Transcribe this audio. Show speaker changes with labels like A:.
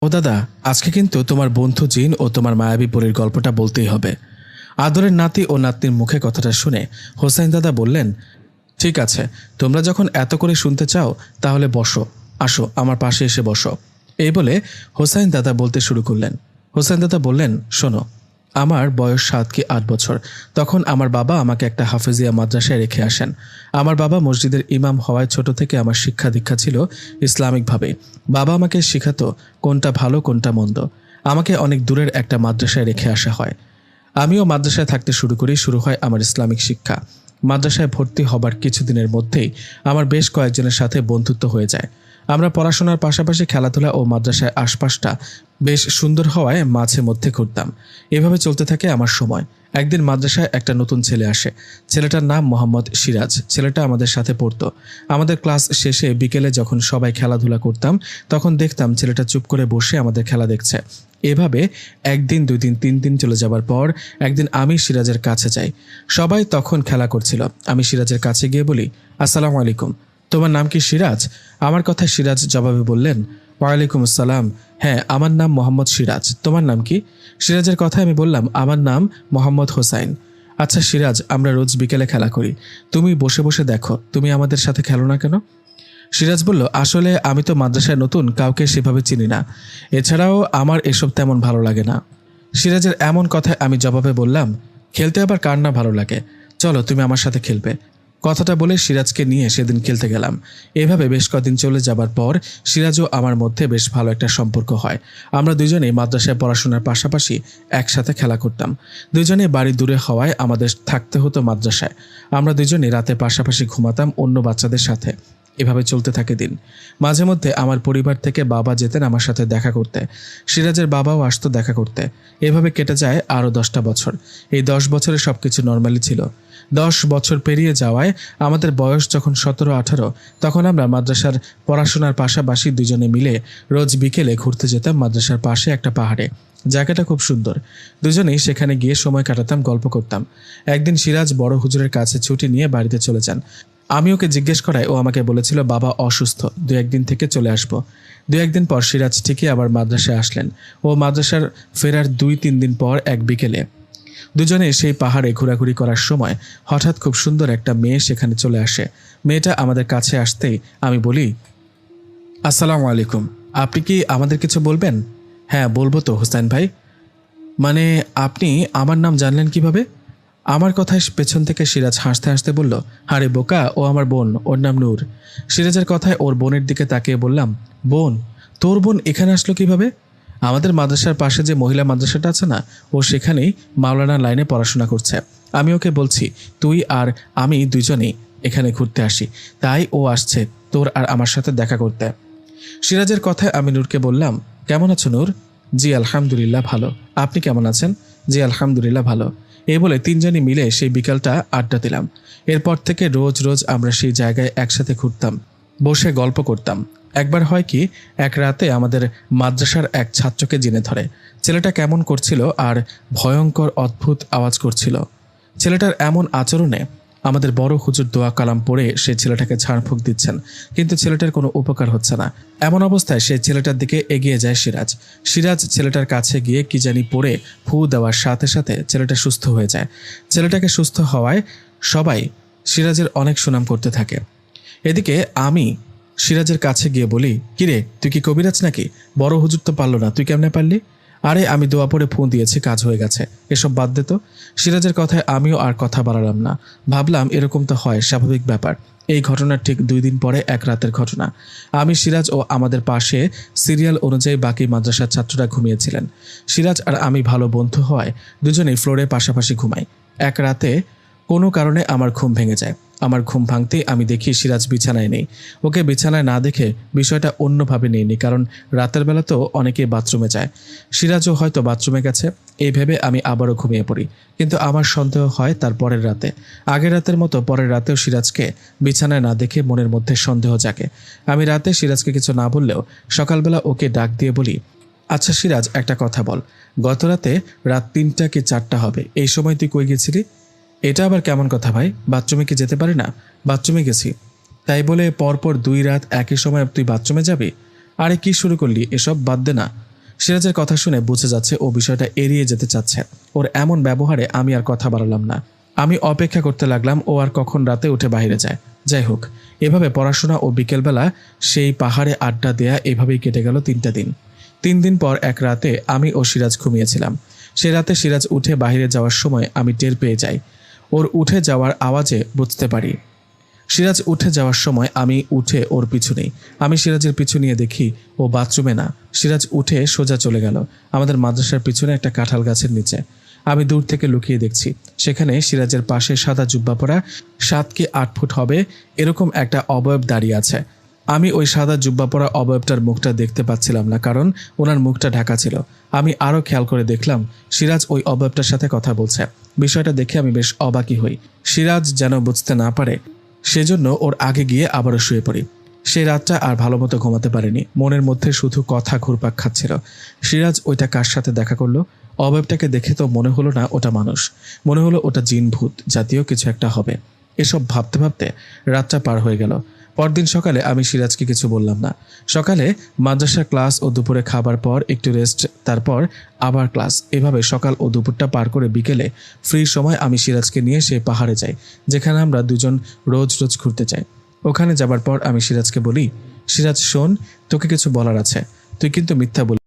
A: ও দাদা, আজকে কিন্তু তোমার বন্ধু জিন ও তোমার মায়াবী পরীর গল্পটা বলতেই হবে। আদরের নাতি ও নাতনির মুখে কথাটা শুনে হোসাইন দাদা বললেন, ঠিক আছে, তোমরা যখন এত করে শুনতে চাও তাহলে বসো, আসো আমার পাশে এসে বসো। এই বলে হোসাইন দাদা বলতে শুরু করলেন। হোসাইন দাদা বললেন, শোনো, আমার বয়স 7 কি 8 বছর। তখন আমার বাবা আমাকে একটা হাফেজিয়া মাদ্রাসায় রেখে আসেন। আমার বাবা মসজিদের ইমাম হওয়ায় ছোট থেকে আমার শিক্ষা দীক্ষা ছিল ইসলামিকভাবে। বাবা আমাকে শেখাতো কোনটা ভালো কোনটা মন্দ। আমাকে অনেক দূরের একটা মাদ্রাসায় রেখে আসা হয়। আমিও মাদ্রাসায় থাকতে শুরু করি। শুরু হয় আমার ইসলামিক শিক্ষা। মাদ্রাসায় ভর্তি হবার কিছুদিনের মধ্যেই আমার বেশ কয়েকজনের সাথে বন্ধুত্ব হয়ে যায়। আমরা পড়াশোনার পাশাপাশি খেলাধুলা ও মাদ্রাসায় আশপাশটা বেশ সুন্দর হওয়ায় মাঝে মধ্যে ঘুরতাম। এভাবে চলতে থাকে আমার সময়। একদিন মাদ্রাসায় একটা নতুন ছেলে আসে। ছেলেটার নাম মোহাম্মদ সিরাজ। ছেলেটা আমাদের সাথে পড়তো। আমাদের ক্লাস শেষে বিকেলে যখন সবাই খেলাধুলা করতাম তখন দেখতাম ছেলেটা চুপ করে বসে আমাদের খেলা দেখছে। এভাবে একদিন, 2 দিন, 3 দিন চলে যাবার পর একদিন আমি সিরাজের কাছে যাই। সবাই তখন খেলা করছিল। আমি সিরাজের কাছে গিয়ে বলি, আসসালামু আলাইকুম, তোমার নাম কি সিরাজ? আমার কথায় সিরাজ জবাবে বললেন, ওয়ালাইকুম আসসালাম। হ্যাঁ, আমার নাম মোহাম্মদ সিরাজ। তোমার নাম কি? সিরাজের কথায় আমি বললাম, আমার নাম মোহাম্মদ হোসাইন। আচ্ছা সিরাজ, আমরা রোজ বিকেলে খেলা করি, তুমি বসে বসে দেখো, তুমি আমাদের সাথে খেলো না কেন? সিরাজ বলল, আসলে আমি তো মাদ্রাসায় নতুন, কাউকে সেভাবে চিনি না। এছাড়াও আমার এসব তেমন ভালো লাগে না। সিরাজের এমন কথায় আমি জবাবে বললাম, খেলতে আবার কার না ভালো লাগে, চলো তুমি আমার সাথে খেলবে। কথাটা বলে সিরাজকে নিয়ে সেদিন খেলতে গেলাম। এভাবে বেশ কদিন চলে যাবার পর সিরাজ ও আমার মধ্যে বেশ ভালো একটা সম্পর্ক হয়। আমরা দুজনেই মাদ্রাসায় পড়াশোনার পাশাপাশি একসাথে খেলা করতাম। দুজনেই বাড়ি দূরে হওয়ায় আমাদের থাকতে হতো মাদ্রাসায়। আমরা দুজনেই রাতে পাশাপাশি ঘুমাতাম অন্য বাচ্চাদের সাথে। এভাবে চলতে থাকে দিন। মাঝে মধ্যে আমার পরিবার থেকে বাবা যেতেন আমার সাথে দেখা করতে। সিরাজের বাবাও আসতো দেখা করতে। এভাবে কেটে যায় আরও 10টা বছর। এই 10 বছরে সবকিছু নর্মালি ছিল। 10 বছর পেরিয়ে যাওয়ায় আমাদের বয়স যখন 17-18, তখন আমরা মাদ্রাসার পড়াশোনার পাশাপাশি দুজনে মিলে রোজ বিকেলে ঘুরতে যেতাম মাদ্রাসার পাশে একটা পাহাড়ে। জায়গাটা খুব সুন্দর। দুজনেই সেখানে গিয়ে সময় কাটাতাম, গল্প করতাম। একদিন সিরাজ বড় হুজুরের কাছে ছুটি নিয়ে বাড়িতে চলে যান। আমি ওকে জিজ্ঞেস করায় ও আমাকে বলেছিল বাবা অসুস্থ, 2-1 দিন থেকে চলে আসবো। 2-1 দিন পর সিরাজ ঠিকই আবার মাদ্রাসায় আসলেন। ও মাদ্রাসার ফেরার 2-3 দিন পর এক বিকেলে দুজনে সেই পাহাড়ে ঘোরাঘুরি করার সময় হঠাৎ খুব সুন্দর একটা মেয়ে সেখানে চলে আসে। মেয়েটা আমাদের কাছে আসতেই আমি বলি, আসসালামু আলাইকুম, আপনি কি আমাদের কিছু বলবেন? হ্যাঁ বলবো তো হোসেন ভাই। মানে আপনি আমার নাম জানলেন কিভাবে? আমার কথায় পেছন থেকে সিরাজ হাসতে হাসতে বলল, আরে বোকা, ও আমার বোন, ওর নাম নূর। সিরাজের কথায় ওর বোনের দিকে তাকিয়ে বললাম, বোন? তোর বোন এখানে আসলো কিভাবে? আমাদের মাদ্রাসার পাশে যে মহিলা মাদ্রাসাটা আছে না, ও সেখানেই মাওলানা লাইনে পড়াশোনা করছে। আমি ওকে বলছি তুই আর আমি দুজনেই এখানে ঘুরতে আসি, তাই ও আসছে তোর আর আমার সাথে দেখা করতে। সিরাজের কথায় আমি নূরকে বললাম, কেমন আছো নূর? জি আলহামদুলিল্লাহ ভালো। আপনি কেমন আছেন? জি আলহামদুলিল্লাহ ভালো। এই বলে তিনজনই মিলে সেই বিকালটা আড্ডা দিলাম। এরপর থেকে রোজ রোজ আমরা সেই জায়গায় একসাথে ঘুরতাম, বসে গল্প করতাম। একবার হয় কি, এক রাতে আমাদের মাদ্রাসার এক ছাত্রকে জেনে ধরে। ছেলেটা কেমন করছিল আর ভয়ঙ্কর অদ্ভুত আওয়াজ করছিল। ছেলেটার এমন আচরণে আমাদের বড় হুজুর দোয়া কালাম পড়ে সে ছেলেটাকে ঝাড়ফুঁক দিচ্ছেন, কিন্তু ছেলেটার কোনো উপকার হচ্ছে না। এমন অবস্থায় সে ছেলেটার দিকে এগিয়ে যায় সিরাজ। সিরাজ ছেলেটার কাছে গিয়ে কি জানি পড়ে ফু দেওয়ার সাথে সাথে ছেলেটা সুস্থ হয়ে যায়। ছেলেটাকে সুস্থ হওয়ায় সবাই সিরাজের অনেক সুনাম করতে থাকে। এদিকে আমি সিরাজের কাছে গিয়ে বলি, কিরে তুই কি কবিরাজ নাকি? বড় হুজুর তো পারলো না, তুই কেমনে পারলি? আরে আমি দোয়া পড়ে ফোন দিয়েছি, কাজ হয়ে গেছে, এসব বাদ দে তো। সিরাজের কথায় আমিও আর কথা বাড়ালাম না। ভাবলাম এরকম তো হয়, স্বাভাবিক ব্যাপার। এই ঘটনার ঠিক 2 দিন পরে এক রাতের ঘটনা। আমি, সিরাজ ও আমাদের পাশে সিরিয়াল অনুযায়ী বাকি মাদ্রাসার ছাত্ররা ঘুমিয়েছিলেন। সিরাজ আর আমি ভালো বন্ধু হওয়ায় দুজনেই ফ্লোরে পাশাপাশি ঘুমাই। এক রাতে কোনো কারণে আমার ঘুম ভেঙে যায়। আমার ঘুম ভাঙতেই আমি দেখি সিরাজ বিছানায় নেই। ওকে বিছানায় না দেখে বিষয়টা অন্যভাবে নেইনি, কারণ রাতের বেলা তো অনেকেই বাথরুমে যায়। সিরাজও হয়তো বাথরুমে গেছে। এই ভেবে আমি আবারও ঘুমিয়ে পড়ি। কিন্তু আমার সন্দেহ হয় তার পরের রাতে। আগের রাতের মতো পরের রাতেও সিরাজকে বিছানায় না দেখে মনের মধ্যে সন্দেহ জাগে। আমি রাতে সিরাজকে কিছু না বললেও সকালবেলা ওকে ডাক দিয়ে বলি, আচ্ছা সিরাজ, একটা কথা বল, গত রাতে রাত 3টা কি 4টা হবে, এই সময় তুই কই গেছিলি? এটা আবার কেমন কথা ভাই, বাথরুমে কি যেতে পারি না? বাথরুমে গেছি। তাই বলে পরপর 2 রাত একই সময় তুই বাথরুমে যাবি? আরে কি শুরু করলি, এসব বাদ দে না। সিরাজের কথা শুনে বুঝে যাচ্ছে ও বিষয়টা এড়িয়ে যেতে চাচ্ছে। ওর এমন ব্যবহারে আমি আর কথা বাড়ালাম না। আমি অপেক্ষা করতে লাগলাম ও আর কখন রাতে উঠে বাইরে যায়। যাই হোক, এভাবে পড়াশোনা ও বিকেলবেলা সেই পাহাড়ে আড্ডা দেয়া এভাবেই কেটে গেল 3টা দিন। 3 দিন পর এক রাতে আমি ও সিরাজ ঘুমিয়েছিলাম। সে রাতে সিরাজ উঠে বাইরে যাওয়ার সময় আমি টের পেয়ে যাই। ওর উঠে যাওয়ার আওয়াজে বুঝতে পারি সিরাজ উঠে যাওয়ার সময় আমি উঠে ওর পিছু নেই। আমি সিরাজের পিছু নিয়ে দেখি ও বাথরুমে না। সিরাজ উঠে সোজা চলে গেল আমাদের মাদ্রাসার পিছনে একটা কাঁঠাল গাছের নিচে। আমি দূর থেকে লুকিয়ে দেখছি সেখানে সিরাজের পাশে সাদা জুব্বা পরা 7 কি 8 ফুট হবে এরকম একটা অবয়ব দাঁড়িয়ে আছে। আমি ওই সাদা জুব্বা পরা অবয়বটার মুখটা দেখতে পাচ্ছিলাম না, কারণ ওনার মুখটা ঢাকা ছিল। আমি আরও খেয়াল করে দেখলাম সিরাজ ওই অবয়বটার সাথে কথা বলছে। বিষয়টা দেখে আমি বেশ অবাকই হই। সিরাজ যেন বুঝতে না পারে সেজন্য ওর আগে গিয়ে আবারও শুয়ে পড়ি। সেই রাতটা আর ভালো মতো ঘুমাতে পারিনি। মনের মধ্যে শুধু কথা ঘুরপাক খাচ্ছিল। সিরাজ ওইটা কার সাথে দেখা করলো? অবয়বটাকে দেখে তো মনে হলো না ওটা মানুষ, মনে হলো ওটা জিন ভূত জাতীয় কিছু একটা হবে। এসব ভাবতে ভাবতে রাতটা পার হয়ে গেল। পরদিন সকালে আমি সিরাজকে কিছু বললাম না। সকালে মাদ্রাসার ক্লাস ও দুপুরে খাবার পর একটু রেস্ট, তারপর আবার ক্লাস। এভাবে সকাল ও দুপুরটা পার করে বিকেলে ফ্রি সময় আমি সিরাজকে নিয়ে সেই পাহাড়ে যাই যেখানে আমরা দুজন রোজ রোজ ঘুরতে যাই। ওখানে যাবার পর আমি সিরাজকে বলি, সিরাজ শোন, তোকে কিছু বলার আছে, তুই কিন্তু মিথ্যা বল